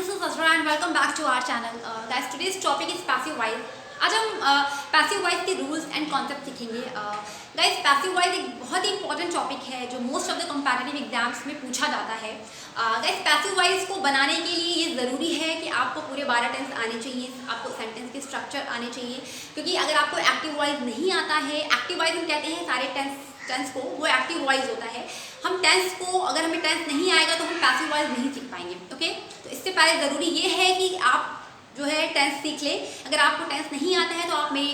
this is Azra and welcome back to our channel. Guys, today's topic is passive voice. आज हम passive voice के rules and concept सीखेंगे. Guys, passive voice एक बहुत ही important topic है जो most of the comparative exams में पूछा जाता है. गाइस, पैसिव वॉइस को बनाने के लिए ये ज़रूरी है कि आपको पूरे 12 टेंस आने चाहिए, आपको सेंटेंस के स्ट्रक्चर आने चाहिए, क्योंकि अगर आपको एक्टिव वॉइस नहीं आता है, एक्टिव वॉइस हम कहते हैं सारे टेंस को, वो एक्टिव वॉइस होता है. हम टेंस को, अगर हमें टेंस नहीं आएगा तो हम पैसिव वॉइस नहीं सीख पाएंगे. ओके, तो इससे पहले ज़रूरी ये है कि आप जो है टेंस सीख ले. अगर आपको टेंस नहीं आता है तो आप मेरी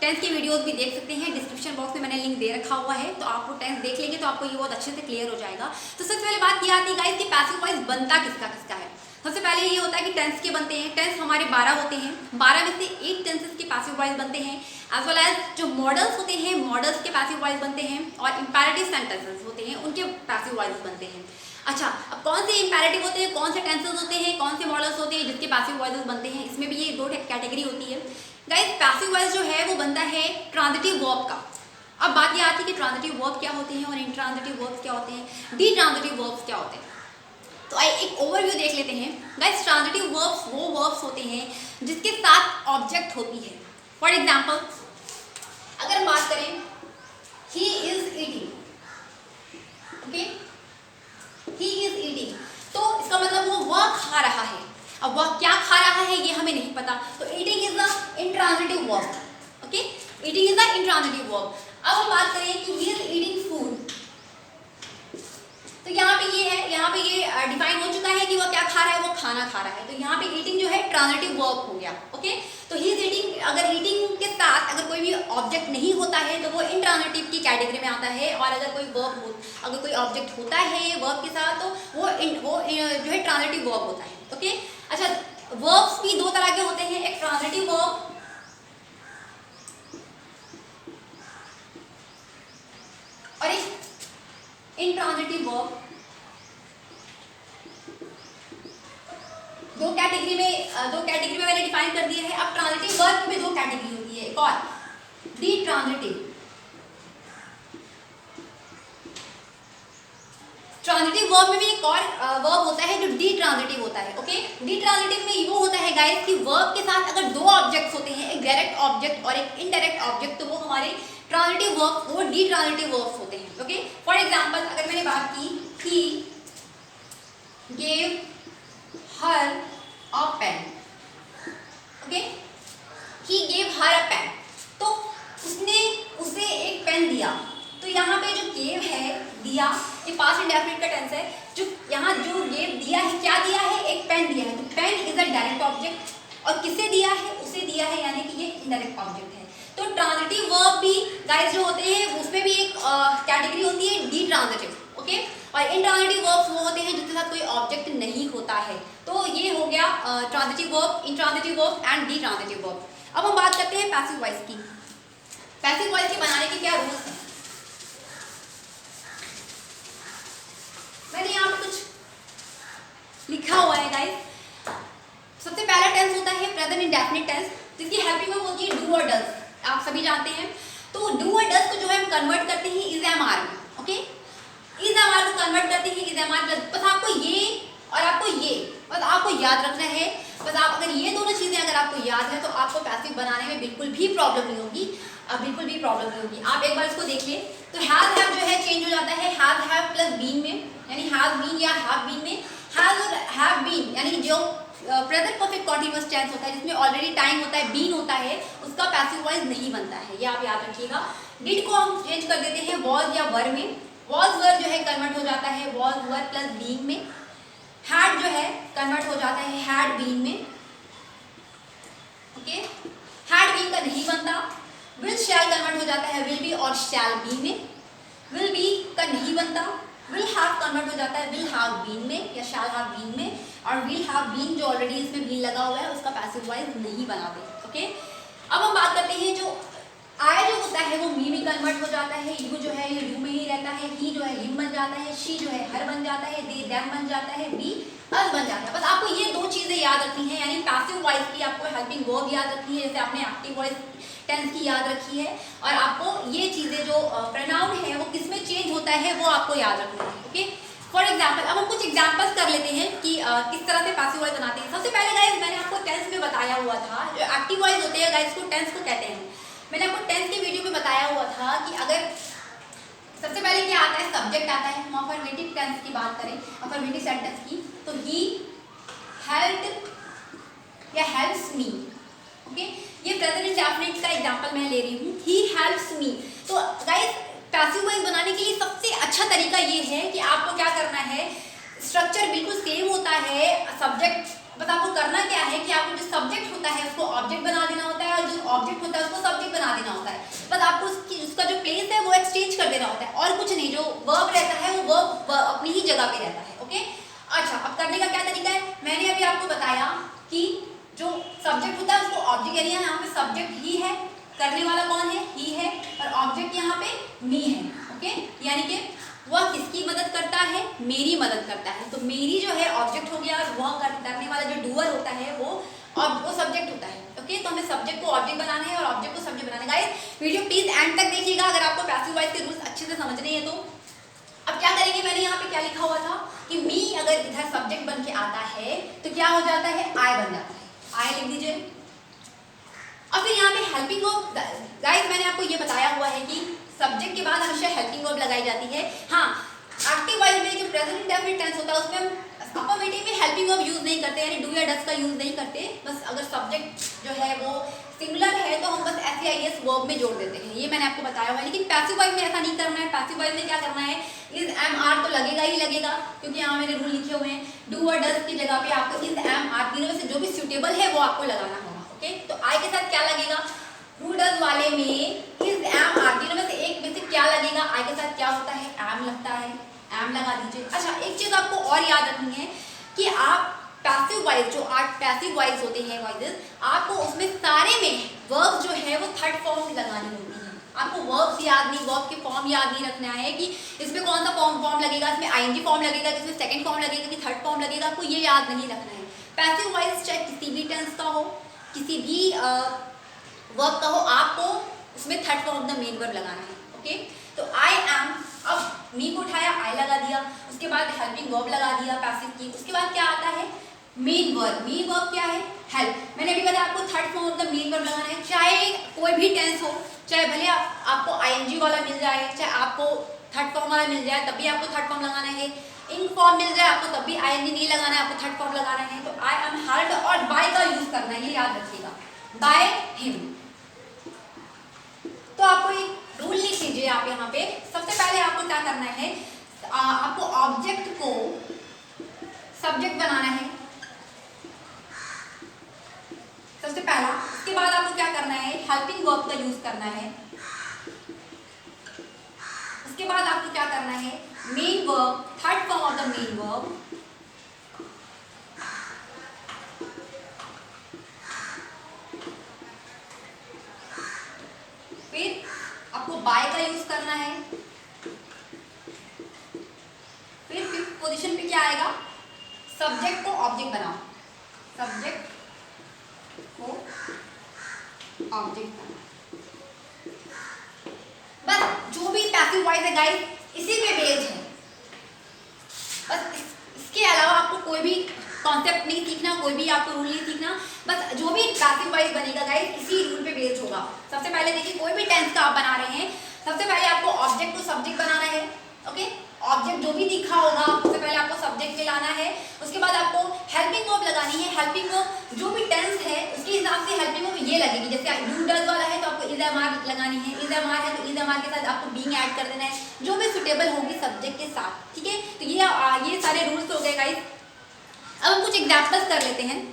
टेंस की वीडियोस भी देख सकते हैं. डिस्क्रिप्शन बॉक्स में मैंने लिंक दे रखा हुआ है, तो आप वो टेंस देख लेंगे तो आपको ये बहुत अच्छे से क्लियर हो जाएगा. तो सबसे पहले बात ये आती है गाइस कि पैसिव वॉइस बनता किसका किसका है. सबसे पहले ये होता है कि टेंस के बनते हैं. टेंस हमारे 12 होते हैं, 12 में से 8 टेंसेस के पैसिव वॉइस बनते हैं. एज वेल एज जो मॉडल्स होते हैं, मॉडल्स के पैसिव वॉइस बनते हैं, और इंपैरेटिव सेंटेंसेस होते हैं, उनके पैसिव वॉइस बनते हैं. अच्छा, अब कौन से इंपैरेटिव होते हैं, कौन से टेंसेस होते हैं, कौन से मॉडल्स होते हैं जिसके पैसिव वॉइसेस बनते हैं, इसमें भी ये दो कैटेगरी होती है. गाइस, पैसिव वॉइस जो है वो बनता है ट्रांजिटिव वर्ब का. अब बात ये आती है कि ट्रांजिटिव वर्ब क्या होते हैं और इंट्रांजिटिव वर्ब्स क्या होते हैं, डी ट्रांजिटिव वर्ब्स क्या होते हैं. तो आइए एक ओवरव्यू देख लेते हैं. गाइस, ट्रांजिटिव वर्ब्स वो वर्ब्स होते हैं जिसके साथ ऑब्जेक्ट होती है. फॉर एग्जाम्पल, अगर हम बात करें he is eating, okay, he is eating, तो इसका मतलब वह खा रहा है. अब वह क्या खा रहा है ये हमें नहीं पता, तो eating is the intransitive verb. Okay, eating is the intransitive verb. अब हम बात करें कि ही इज ईटिंग फूड, तो यहाँ पे ये है, यहाँ पे ये डिफाइन हो चुका है कि वह क्या खा रहा है, वो खाना खा रहा है. तो यहाँ पे ईटिंग जो है ट्रांजिटिव वर्ब हो गया. ओके, तो ही इज ईटिंग, अगर ईटिंग के साथ अगर कोई भी ऑब्जेक्ट नहीं होता है तो वो इंट्रांजिटिव की कैटेगरी में आता है, और अगर कोई वर्ब हो, अगर कोई ऑब्जेक्ट होता है वर्ब के साथ तो वो जो है ट्रांजिटिव वर्ब होता है. ओके, अच्छा, वर्ब्स भी दो तरह के होते हैं, एक ट्रांजिटिव वर्ब और एक इंट्रांजिटिव वर्ब. दो कैटेगरी में मैंने डिफाइन कर दिया है. अब ट्रांजिटिव वर्ब में दो कैटेगरी होती है, एक और डी ट्रांजिटिव. ट्रांजिटिव वर्ब में भी एक और वर्ब होता है जो डी ट्रांजिटिव होता है. ओके, डी ट्रांजिटिव में वो होता है गाइस कि वर्ब के साथ अगर दो ऑब्जेक्ट्स होते हैं, एक डायरेक्ट ऑब्जेक्ट और एक इनडायरेक्ट ऑब्जेक्ट, तो वो हमारे ट्रांजिटिव वर्ब, वो डी ट्रांजिटिव वर्ब्स होते हैं. ओके, फॉर एग्जांपल, अगर मैंने बात की he gave her a pen, okay, he gave her a pen, तो उसने उसे एक पेन दिया. तो यहाँ पे जो गेव है, दिया, ये पास्ट इंडेफिनिट का टेंस है. जो यहाँ जो गेव दिया है, क्या दिया है, एक पेन दिया है. तो pen is a direct object, और किसे दिया है, उसे दिया है, यानी कि ये इनडायरेक्ट ऑब्जेक्ट है. तो ट्रांजिटिव वर्ब भी गाइस जो होते हैं उसमें भी एक कैटेगरी होती है डी ट्रांजिटिव. ओके, और इंट्रांजिटिव वर्ब्स वो होते हैं जिसके साथ कोई ऑब्जेक्ट नहीं होता है. तो ये हो गया transitive verb, intransitive verb and D transitive verb. अब हम बात करते हैं पैसिव वॉइस की. पैसिव वॉइस के बनाने के क्या रूल्स हैं. मैंने यहाँ पे कुछ लिखा हुआ है गाइस. सबसे पहला टेंस होता है प्रेजेंट इंडेफिनिट टेंस, जिसकी हेल्पिंग वर्ब होती है डू और डज. आप सभी जानते हैं. तो डू और डज को जो है हम कन्वर्ट करते हैं इज एम आर में. ओके, इज एम आर को कन्वर्ट करते हैं इज एम आर. बस आपको ये और आपको ये बस आपको याद रखना है. बस आप अगर ये दोनों चीजें अगर आपको याद है तो आपको पैसिव बनाने में बिल्कुल भी प्रॉब्लम नहीं होगी. बिल्कुल भी प्रॉब्लम नहीं होगी. आप एक बार इसको देख लें. तो हैज हैव जो है चेंज हो जाता है हैज हैव प्लस बीन में, यानी हैज बीन या हैव बीन में. हैज और हैव बीन यानी जो प्रेजेंट परफेक्ट कॉन्टिन्यूअस टेंस होता है जिसमें ऑलरेडी टाइम होता है, बीन होता है, उसका पैसिव वॉइस नहीं बनता है. ये आप याद रखिएगा. डिड को हम चेंज कर देते हैं वॉज या वर में. वॉज वर जो है कन्वर्ट हो जाता है वॉज वर प्लस बीइंग में. हैड जो है कन्वर्ट हो जाता है हैड बीन में. ओके, हैड बीन का नहीं बनता. विल शैल कन्वर्ट हो जाता है विल बी और शैल बी में. विल बी का नहीं बनता. विल हैव कन्वर्ट हो जाता है विल हैव बीन में या शैल हैव बीन में. और विल हैव बीन जो ऑलरेडी इसमें बीन लगा हुआ है उसका पैसिव वॉइस नहीं बनाते. ओके, अब हम बात करते हैं जो आई जो होता है वो मी में कन्वर्ट हो जाता है. यू जो है ये यू में ही रहता है. ही जो है हिम बन जाता है. शी जो है हर बन जाता है. दे देम बन जाता है. बी अस बन जाता है. बस आपको ये दो चीजें याद रखनी है, यानी पैसिव वॉइस की आपको हेल्पिंग वर्ब याद रखनी है, जैसे आपने एक्टिव वॉइस टेंस की याद रखी है. और आपको ये चीजें जो प्रोनाउन है वो किसमें चेंज होता है वो आपको याद रखना है. ओके, फॉर एग्जाम्पल अब हम कुछ एग्जाम्पल्स कर लेते हैं कि किस तरह से पैसिव वॉइस बनाते हैं। सबसे पहले गाइस मैंने आपको टेंस में बताया हुआ था, जो एक्टिव वॉइस होते हैं गाइस को टेंस को कहते हैं। मैंने आपको टेंस के वीडियो में बताया हुआ था कि अगर सबसे पहले क्या आता है, सब्जेक्ट आता है। हम अफर्मेटिव टेंस की बात करें, अफर्मेटिव सेंटेंस की, तो ही हेल्प्ड या हेल्प्स मी। ओके, ये प्रेजेंट इंडेफिनिट का एग्जांपल मैं ले रही हूँ, ही हेल्प्स मी। तो गाइस पैसिव वॉइस बनाने के लिए सबसे अच्छा तरीका ये है कि आपको क्या करना है, स्ट्रक्चर बिल्कुल सेम होता है, सब्जेक्ट बस आपको करना क्या है कि आपको जो सब्जेक्ट होता है उसको ऑब्जेक्ट बना देना होता है और जो ऑब्जेक्ट होता है उसको सब्जेक्ट बना देना होता है। बस आपको उसका जो प्लेस है वो एक्सचेंज कर देना होता है और कुछ नहीं। जो वर्ब रहता है वो वर्ब अपनी ही जगह पे रहता है। ओके, अच्छा अब करने का क्या तरीका है, मैंने अभी आपको बताया कि जो सब्जेक्ट होता है उसको ऑब्जेक्ट, यानी यहाँ पे सब्जेक्ट ही है, करने वाला कौन है, ही है, और ऑब्जेक्ट यहाँ पे मी है। ओके, यानी कि वह किसकी मदद करता है, मेरी मदद करता है। तो मेरी जो है ऑब्जेक्ट हो गया और वह करने वाला जो डूअर होता है वो सब्जेक्ट होता है। ओके, तो हमें सब्जेक्ट को ऑब्जेक्ट बनाना है और ऑब्जेक्ट को सब्जेक्ट बनाना है। गाइस वीडियो प्लीज एंड तक देखिएगा अगर आपको पैसिव वॉइस के रूल्स अच्छे से समझने हैं तो। अब क्या करेंगे, मैंने यहाँ पे क्या लिखा हुआ था कि मी अगर इधर सब्जेक्ट बन के आता है तो क्या हो जाता है, आई बन जाता है, आई लिख दीजिए। और फिर यहाँ पे हेल्पिंग वर्ब, गाइस मैंने आपको ये बताया हुआ है कि सब्जेक्ट के बाद हमेशा हेल्पिंग वर्ब लगाई जाती है। हाँ, एक्टिव वॉइस में जो प्रेजेंट इंडेफिनिट टेंस होता है उसमें हम अफर्मेटिव में हेल्पिंग वर्ब यूज नहीं करते, यानी डू या डज का यूज नहीं करते। बस अगर सब्जेक्ट जो है वो सिमिलर है तो हम बस एस वर्ब में जोड़ देते हैं, ये मैंने आपको बताया हुआ है। लेकिन पैसिव वॉइस में ऐसा नहीं करना है। पैसिव वॉइस में क्या करना है, इज एम आर तो लगेगा ही लगेगा, क्योंकि यहाँ मैंने रूल लिखे हुए हैं। डू और डज की जगह पे आपको इज एम आर तीनों में से जो भी सूटेबल है वो आपको लगाना होगा। ओके, तो आई के साथ क्या लगेगा, डू डज वाले में इज एम आर तीनों में से एक में से क्या लगेगा, आई के साथ क्या होता है, एम लगता है, एम लगा दीजिए। अच्छा, एक चीज आपको और याद रखनी है कि आप पैसिव वॉइस, जो पैसिव वॉइस होते हैं वॉइसेस, आपको उसमें सारे में वर्ब जो है वो थर्ड फॉर्म लगानी होती है। आपको वर्ब्स याद नहीं, वर्ब के फॉर्म याद नहीं रखना है कि इसमें कौन सा फॉर्म लगेगा, इसमें आईएनजी फॉर्म लगेगा, इसमें सेकंड फॉर्म लगेगा कि थर्ड फॉर्म लगेगा, आपको ये याद नहीं रखना है। पैसिव वॉइस चाहे किसी भी टेंस का हो, किसी भी वर्ब का हो, आपको उसमें third form of the main verb लगाना है। ओके, तो आई एम, अब मी को उठाया, आई लगा दिया, उसके बाद हेल्पिंग वर्ब लगा दिया पैसिव की, उसके बाद क्या आता है, मेन वर्ब। मेन वर्ब क्या है, हेल्प। मैंने अभी बताया आपको third form of the main verb लगाना है, चाहे कोई भी टेंस हो, चाहे भले आपको आईएनजी वाला मिल जाए, चाहे आपको थर्ड फॉर्म वाला मिल जाए तब भी आपको थर्ड फॉर्म लगाना है, इन फॉर्म मिल जाए आपको तब भी आईएनजी नहीं लगाना है, आपको थर्ड फॉर्म लगाना है। तो आई एम हेल्प्ड और बाय का यूज करना है, ये याद रखिएगा, बाय हिम। तो आपको एक रूल लिख लीजिए आप यहाँ पे। सबसे पहले आपको क्या करना है, आपको ऑब्जेक्ट को सब्जेक्ट बनाना है सबसे पहला। उसके बाद आपको क्या करना है, हेल्पिंग वर्ब का यूज करना है। उसके बाद आपको क्या करना है, main verb, third form of the main verb. फिर आपको बाय का यूज करना है। फिर फिफ्थ पोजीशन पे क्या आएगा, सब्जेक्ट को ऑब्जेक्ट बनाओ, सब्जेक्ट को ऑब्जेक्ट बनाओ। बस जो भी पैसिव वॉइस है गाइस इसी पे बेस्ड है। बस इसके अलावा आपको कोई भी कॉन्सेप्ट नहीं सीखना, कोई भी आपको रूल नहीं सीखना। बस जो भी पैसिव वॉइस बनेगा गाइस इसी रूल पे बेस्ड होगा। सबसे पहले देखिए, कोई भी टेंस का आप बना रहे हैं, सबसे पहले आपको ऑब्जेक्ट को सब्जेक्ट बनाना है। ओके, ऑब्जेक्ट जो भी दिखा होगा सबसे पहले आपको सब्जेक्ट में लाना है। उसके बाद आपको हेल्पिंग वर्ब लगानी है। हेल्पिंग वर्ब जो भी टेंस है उसके हिसाब से हेल्पिंग वर्ब ये लगेगी। जैसे डू डज वाला है तो आपको इज एम आर लगानी है, इज एम आर है तो इज एम आर के साथ आपको बीइंग ऐड कर देना है, जो भी सुटेबल होगी सब्जेक्ट के साथ। ठीक है, तो ये सारे रूल्स हो गए गाइस। अब हम कुछ एग्जाम्पल्स कर लेते हैं।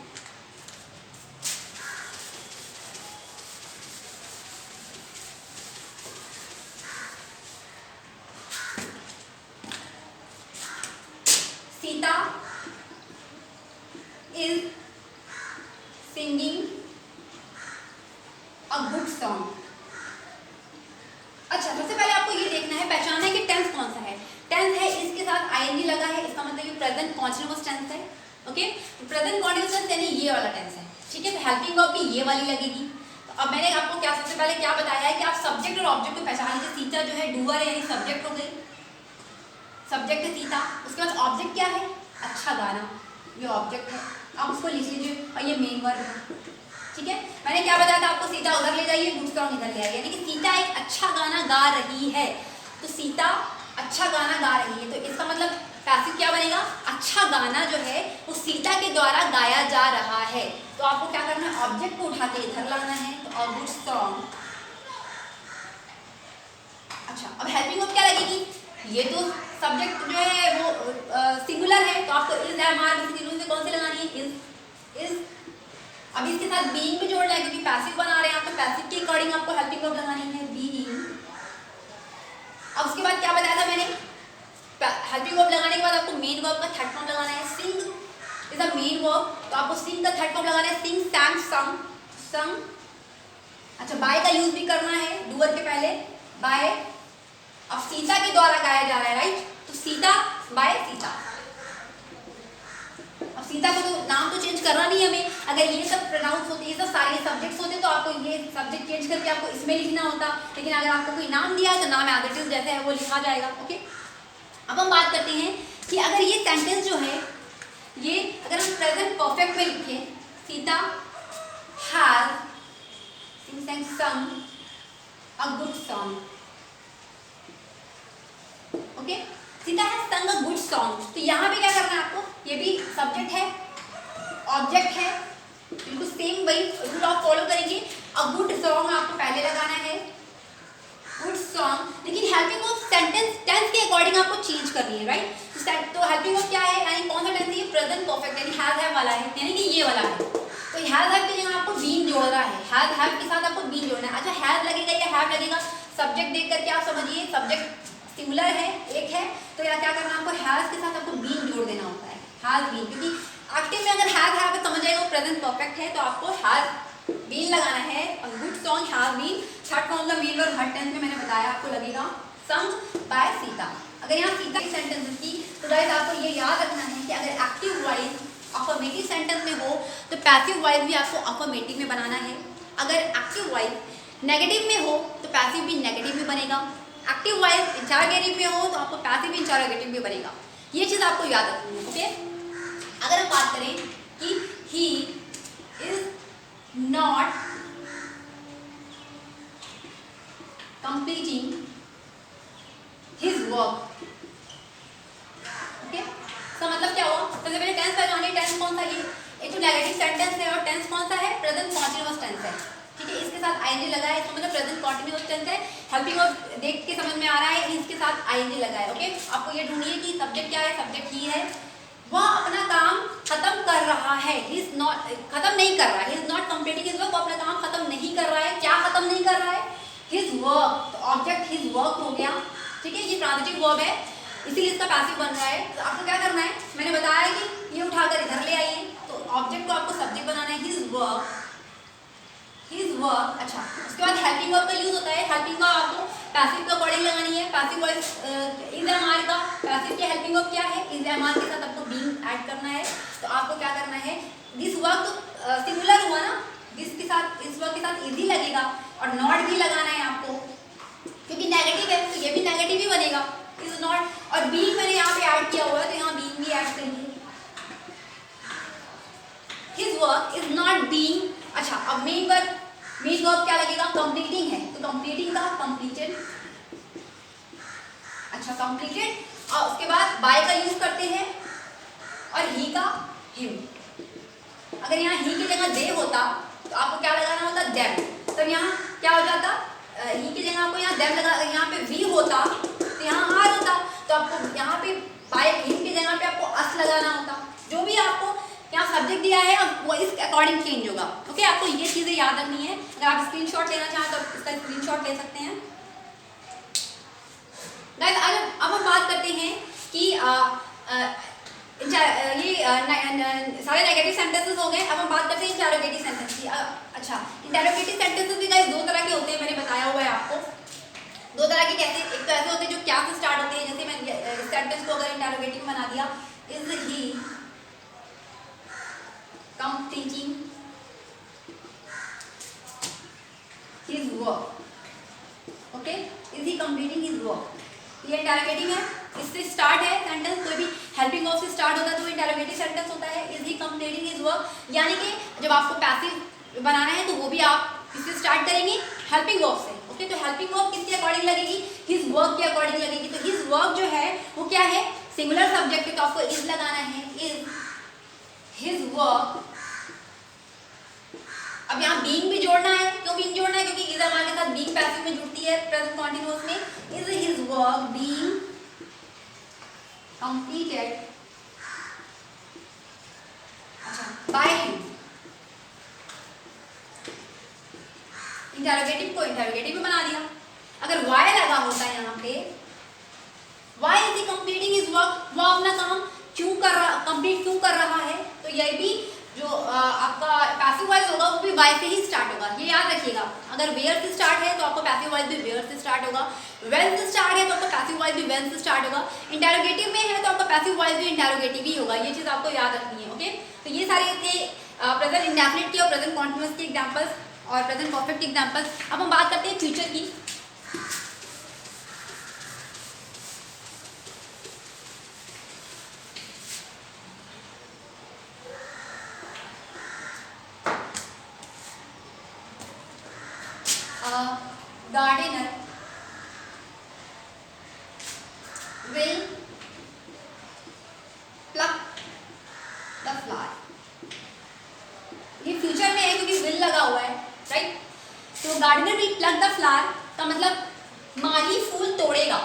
Sita is singing a good song। अच्छा, सबसे पहले आपको ये देखना है, पहचानना है कि टेंस कौन सा है। टेंस है इसके साथ आईएनजी लगा है, इसका मतलब ये प्रेजेंट कॉन्टिन्यूअस टेंस है। ओके, प्रेजेंट कॉन्टिन्यूअस टेंस यानी ये वाला टेंस है। ठीक है, तो हेल्पिंग वर्ब भी ये वाली लगेगी। तो अब मैंने आपको क्या सबसे पहले क्या बताया है कि आप सब्जेक्ट और ऑब्जेक्ट को पहचान लीजिए। सीता जो है डूअर है, यानी सब्जेक्ट हो गई, सब्जेक्ट है सीता। उसके बाद ऑब्जेक्ट क्या है, अच्छा गाना। ये ऑब्जेक्ट है, आप उसको लिख लीजिए और ये मेन वर्ब है। ठीक है, मैंने क्या बताया था आपको, सीता उधर ले जाइए, गुड सॉन्ग इधर ले आइए, यानी कि सीता एक अच्छा गाना गा रही है, तो सीता अच्छा गाना गा रही है, तो इसका मतलब पैसिव क्या बनेगा, अच्छा गाना जो है वो सीता के द्वारा गाया जा रहा है। तो आपको क्या करना है, ऑब्जेक्ट को उठा के इधर लाना है, तो गुड सॉन्ग। अच्छा, अब हेल्पिंग वर्ब क्या लगेगी, ये तो सब्जेक्ट जो है वो सिंगुलर है, तो आपको इज एम आर में कौन से लगानी है, इज। अब इसके साथ बीइंग भी जोड़ना है, क्योंकि पैसिव बना रहे हैं आप, तो पैसिव के अकॉर्डिंग आपको हेल्पिंग वर्ब लगानी है, बीइंग। अब उसके बाद क्या बताया था मैंने, हेल्पिंग वर्ब लगाने के बाद आपको मेन वर्ब का थर्ड फॉर्म लगाना है, सिंग इज अ मेन वर्ब, तो आपको सिंग का थर्ड फॉर्म लगाना है, सिंग, सैंग, संग, संग। अच्छा, बाय का यूज भी करना है डूअर के पहले, बाय। अब सीता के द्वारा गाया जा रहा है, राइट, तो सीता बाय सीता। अब सीता को तो नाम तो चेंज करना नहीं है हमें, अगर ये सब प्रोनाउंस होते, ये सब सारे सब्जेक्ट्स होते तो आपको ये सब्जेक्ट चेंज करके आपको इसमें लिखना होता, लेकिन अगर आपको कोई नाम दिया है तो नाम एज इट इज जैसे है वो लिखा जाएगा। ओके, अब हम बात करते हैं कि अगर ये सेंटेंस जो है, ये अगर हम प्रेजेंट परफेक्ट में लिखें, Sita has sung a good song, okay, Sita has sung a good song, तो यहाँ पे क्या करना है आपको, ये भी सब्जेक्ट है, ऑब्जेक्ट है, बिल्कुल सेम वही रूल आप फॉलो करेंगे। अ गुड सॉन्ग आपको पहले लगाना है, गुड सॉन्ग, लेकिन हेल्पिंग वर्ब सेंटेंस टेंस के अकॉर्डिंग आपको चेंज करनी है, राइट। तो हेल्पिंग वर्ब क्या है, यानी कौन सा टेंस है, प्रेजेंट परफेक्ट, यानी हैज हैव वाला है, यानी कि ये वाला है, तो हैज हैव की जगह आपको बीन जोड़ना है, हैज हैव के साथ आपको बीन जोड़ना है। अच्छा, हैज लगेगा या हैव लगेगा, सब्जेक्ट देख करके आप समझिए, सब्जेक्ट सिंगुलर है, एक है, तो या क्या करना है आपको, हैज के साथ आपको बीन जोड़ देना होता है, हैज बीन, क्योंकि एक्टिव में अगर हैज हैव समझ जाएगा वो प्रेजेंट परफेक्ट है, तो आपको हैज बीन लगाना है। Good song has been, third form का मेन वर्ब हर टेंस में मैंने बताया आपको लगेगा, संग बाय सीता। अगर यहाँ सीता की सेंटेंस की, तो गाइस आपको ये याद रखना है कि अगर एक्टिव वाइज अफर्मेटिव सेंटेंस में हो तो पैसिव वाइज भी आपको अफर्मेटिव में बनाना है, अगर एक्टिव वाइज नेगेटिव में हो तो पैसिव भी नेगेटिव में बनेगा, एक्टिव वाइज इंटरोगेटिव में हो तो आपको पैसिव इंटरोगेटिव में बनेगा, ये चीज़ आपको याद रखनी है। ओके, अगर हम बात करें कि he is not completing his work, okay, तो मतलब क्या हुआ, सबसे पहले टेंस पहचानिए, टेंस कौन सा, ये तो नेगेटिव सेंटेंस है, और टेंस कौन सा है, प्रेजेंट कॉन्टिन्यूअस टेंस है, ठीक है, इसके साथ आईएनजी लगा है, इसका मतलब प्रेजेंट कॉन्टिन्यूअस टेंस है। हेल्पिंग वर्ब देख के समझ में आ रहा है, इसके साथ आईएनजी लगा है। ओके, आपको ये ढूंढिए कि सब्जेक्ट क्या है, सब्जेक्ट ही है, वह अपना काम खत्म कर रहा है, ही इज नॉट, खत्म नहीं कर रहा है, he is not completing his work, वो अपना काम खत्म नहीं कर रहा है, क्या खत्म नहीं कर रहा है, हिज वर्क, तो ऑब्जेक्ट हिज वर्क हो गया, ठीक है, ये ट्रांजिटिव वर्ब है, इसीलिए इसका पैसिव बन रहा है। तो आपको क्या करना है, मैंने बताया कि ये उठाकर इधर ले आइए, तो ऑब्जेक्ट को आपको सब्जेक्ट बनाना है, हिज वर्क, हिज वर्क। अच्छा, उसके बाद हेल्पिंग वर्ब का यूज होता है, हेल्पिंग वर्ब आपको पैसिव के अकॉर्डिंग लगानी है, passive verb is am are का, पैसिव की हेल्पिंग वर्ब क्या है, इज एम आर के साथ आपको बीइंग ऐड करना है, तो आपको क्या करना है, दिस वर्क तो सिंगुलर हुआ ना, दिस के साथ, इस वर्क के साथ इजी लगेगा, और नॉट भी लगाना है आपको, क्योंकि नेगेटिव है तो ये भी नेगेटिव ही बनेगा, इज नॉट, और बीइंग मैंने यहाँ पे ऐड किया हुआ है, तो यहाँ बीइंग भी ऐड करिए, his work is not being. अच्छा, अब मेन वर्ब क्या लगेगा, कंप्लीटिंग है, तो कंप्लीटिंग का कंप्लीटेड, अच्छा कंप्लीटेड, और उसके बाद बाय का यूज करते हैं, और ही का हिम, अगर यहाँ ही की जगह दे होता तो आपको क्या लगाना होता, देम, तब यहाँ क्या हो जाता, ही की जगह आपको यहाँ देम लगा, यहाँ पे वी होता तो यहाँ आर होता, तो आपको यहाँ पे बाय हिम की जगह पे आपको अस लगाना होता, जो भी आपको यहाँ सब्जेक्ट दिया है अब वो इस अकॉर्डिंग चेंज होगा। ओके, आपको ये चीज़ें याद रखनी है, अगर आप स्क्रीनशॉट लेना चाहें तो इसका स्क्रीनशॉट ले सकते हैं। गाइस, अब हम बात करते हैं कि ये सारे नेगेटिव सेंटेंसेस हो गए, अब हम बात करते हैं इंटरोगेटिव सेंटेंस की। अच्छा, इंटरोगेटिव सेंटेंसेस भी गाइस दो तरह के होते हैं, मैंने बताया हुआ है आपको, दो तरह के कैसे, एक तो ऐसे होते हैं जो क्या से स्टार्ट होते हैं, जैसे मैं सेंटेंस को अगर इंटरोगेटिव बना दिया, is he completing his work, okay, is he completing his work, ये इंटरोगेटिव है, इससे स्टार्ट है सेंटेंस, कोई भी हेल्पिंग वर्ब से स्टार्ट होता है तो वो इंटरोगेटिव सेंटेंस होता है, कंप्लीटिंग हिज वर्क, यानी कि जब आपको पैसिव बनाना है तो वो भी आप इससे स्टार्ट करेंगे हेल्पिंग वर्ब से। ओके, तो हेल्पिंग वर्ब किसके अकॉर्डिंग लगेगी? हिज वर्क के अकॉर्डिंग लगेगी। तो हिज वर्क जो है वो क्या है? सिंगुलर सब्जेक्ट है, तो आपको इज लगाना है, इज हिज वर्क। अब यहाँ बीइंग भी जोड़ना है। क्यों बीइंग जोड़ना है? क्योंकि इज हमारे साथ बीइंग पैसिव में जुड़ती है प्रेजेंट कंटीन्यूअस में। Is his work being completed, अच्छा, बाय हिम। इंटरोगेटिव को इंटरोगेटिव में बना दिया। अगर वाई लगा होता है यहाँ पे, why is he completing his work, वो अपना काम क्यों कर रहा, कंप्लीट क्यों कर रहा है, तो यह भी जो आपका पैसिव वॉइस होगा वो भी वाई से ही स्टार्ट होगा। ये याद रखिएगा, अगर वेयर से स्टार्ट है तो आपका पैसिव वॉइस भी वेयर से स्टार्ट होगा, व्हेन से स्टार्ट है तो आपका पैसिव वॉइस भी व्हेन से स्टार्ट होगा, इंटरोगेटिव में है तो आपका पैसिव वॉइस भी इंटरोगेटिव ही होगा। ये चीज़ आपको याद रखनी है। ओके, तो ये सारे थे प्रेजेंट इंडेफिनिट के और प्रेजेंट कॉन्टिन्यूअस के एग्जाम्पल्स और प्रेजेंट परफेक्ट के एग्जाम्पल्स। अब हम बात करते हैं फ्यूचर की। Gardener will pluck the flower। ये फ्यूचर में है क्योंकि will लगा हुआ है, राइट। तो gardener will pluck the flower का मतलब माली फूल तोड़ेगा।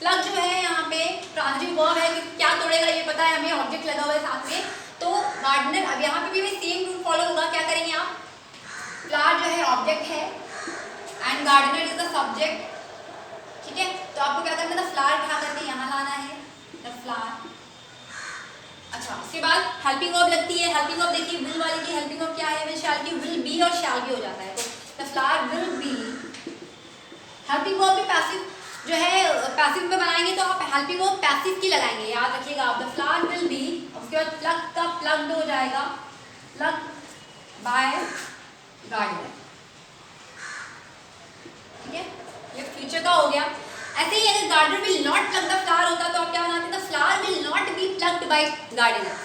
प्लग जो है यहाँ पे ट्रांजिटिव वर्ब है, क्या तोड़ेगा ये पता है हमें, ऑब्जेक्ट लगा हुआ है साथ में। तो गार्डनर, अब यहाँ पे भी सेम रूल फॉलो होगा। क्या करेंगे आप? फ्लावर जो है ऑब्जेक्ट है and gardener is the subject, ठीक है। तो आपको क्या करना है? फ्लावर उठा करके यहाँ लाना है, द फ्लावर। अच्छा, उसके बाद हेल्पिंग वर्ब लगती है। हेल्पिंग वर्ब देखिए, विल वाली की हेल्पिंग वर्ब क्या है? विल, शैल की, विल बी और शैल भी हो जाता है। तो the flower will be, helping verb भी पैसिव जो है पैसिव में बनाएंगे तो आप हेल्पिंग वर्ब पैसिव की लगाएंगे, याद रखिएगा आप। द फ्लावर विल बी, उसके बाद प्लग का प्लग्ड हो जाएगा, प्लग बाय गार्डनर, ठीक है। ये फ्यूचर का हो गया। ऐसे ही अगर gardener will not plug the flower होता तो आप क्या बनाते? The flower will not be plugged by gardener.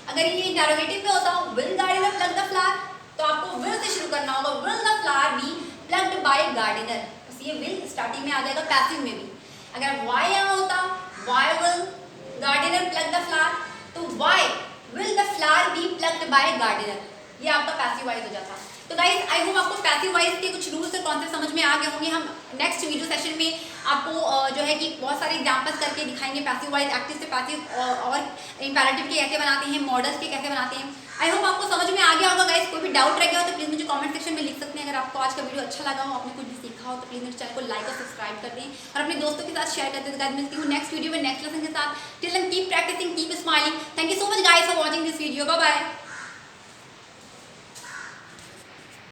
अगर ये इंटरोगेटिव में होता will gardener plug the flower, तो आपको विल से शुरू करना होगा, will the flower be plugged by gardener. ये विल स्टार्टिंग में आ जाएगा पैसिव में भी। अगर वाई यहाँ होता, Y will gardener plug the flower, तो Y will the flower be plugged by gardener, ये आपका पैसिव वॉइस हो जाता। तो गाइस आई होप आपको पैसिव वॉइस के कुछ रूल्स और कॉन्सेप्ट समझ में आ गए होंगे। हम नेक्स्ट वीडियो सेशन में आपको जो है कि बहुत सारे एग्जांपल्स करके दिखाएंगे पैसिव वॉइस, एक्टिव से पैसिव और इंपेरेटिव के कैसे बनाते हैं, मॉडल्स के कैसे बनाते हैं। आई होप आपको समझ में आ गया होगा गाइस। कोई भी डाउट रह गया हो तो प्लीज़ मुझे कमेंट सेक्शन में लिख सकते हैं। अगर आपको आज का वीडियो अच्छा लगा हो, आपने कुछ भी सीखा हो, तो प्लीज़ मेरे चैनल को लाइक और सब्सक्राइब कर दें और अपने दोस्तों के साथ शेयर कर दें। गाइस मिलती हूँ नेक्स्ट वीडियो में नेक्स्ट लेसन के साथ। Till then keep practicing, keep smiling. Thank you so much guys for watching this video. Bye bye.